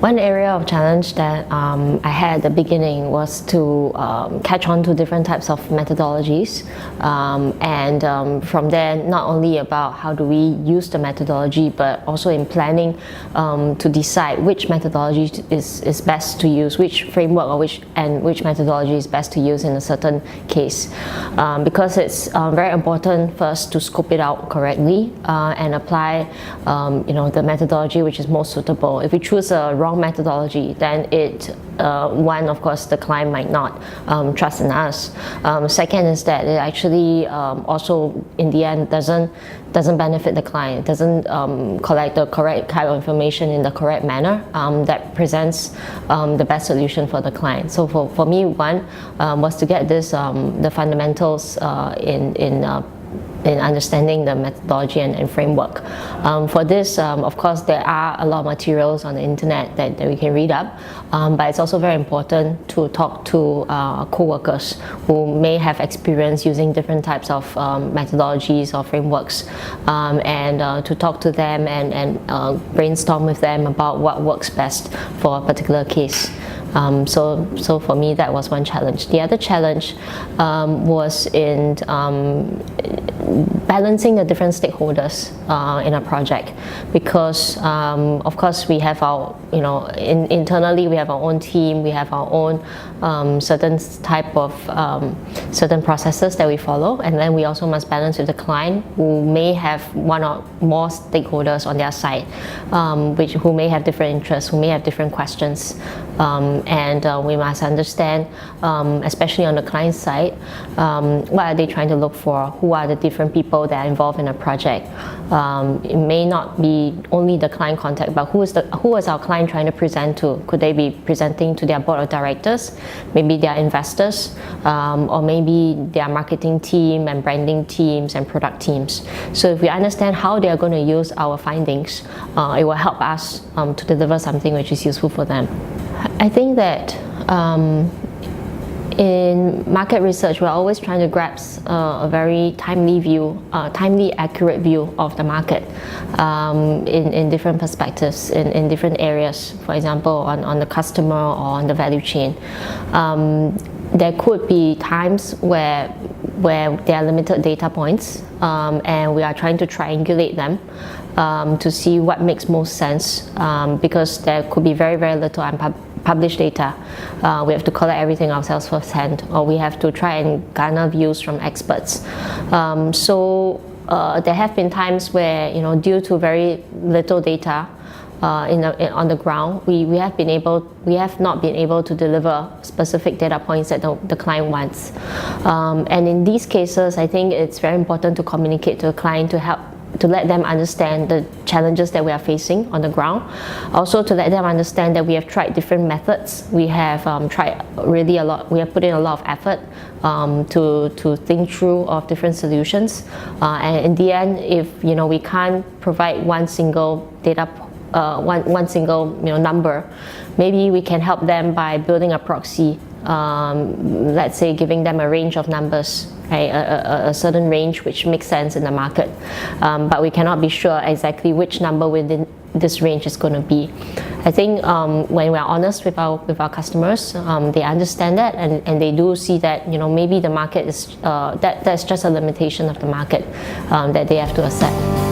One area of challenge that I had at the beginning was to catch on to different types of methodologies, and from there, not only about how do we use the methodology, but also in planning to decide which methodology is best to use, which framework or which methodology is best to use in a certain case, because it's very important first to scope it out correctly and apply the methodology which is most suitable. If we choose a wrong methodology, then one, of course, the client might not trust in us. Second is that it actually also in the end doesn't benefit the client. It doesn't collect the correct kind of information in the correct manner that presents the best solution for the client. So for me, one was to get the fundamentals in understanding the methodology and framework. For this, of course, there are a lot of materials on the internet that we can read up, but it's also very important to talk to co-workers who may have experience using different types of methodologies or frameworks, and to talk to them and brainstorm with them about what works best for a particular case. So for me, that was one challenge. The other challenge was in balancing the different stakeholders in a project, because of course we have our, internally we have our own team, we have our own certain type of certain processes that we follow, and then we also must balance with the client who may have one or more stakeholders on their side, who may have different interests, who may have different questions, and we must understand, especially on the client side, what are they trying to look for, who are the different people that are involved in a project. It may not be only the client contact, but who is our client trying to present to? Could they be presenting to their board of directors, maybe their investors, or maybe their marketing team and branding teams and product teams. So if we understand how they are going to use our findings, it will help us to deliver something which is useful for them. I think that in market research, we're always trying to grasp a very timely, accurate view of the market in different perspectives, in different areas. For example, on the customer or on the value chain. There could be times where there are limited data points, and we are trying to triangulate them to see what makes most sense, because there could be very, very little published data. We have to collect everything ourselves firsthand, or we have to try and garner views from experts. So there have been times where, due to very little data on the ground, we have not been able to deliver specific data points that the client wants. And in these cases, I think it's very important to communicate to the client to let them understand the challenges that we are facing on the ground. Also to let them understand that we have tried different methods. We have tried really a lot. We have put in a lot of effort to think through of different solutions. And in the end, if we can't provide one single number, maybe we can help them by building a proxy. Let's say giving them a range of numbers, right? A certain range which makes sense in the market, but we cannot be sure exactly which number within this range is going to be. I think when we are honest with our customers, they understand that, and they do see that maybe the market is that's just a limitation of the market that they have to accept.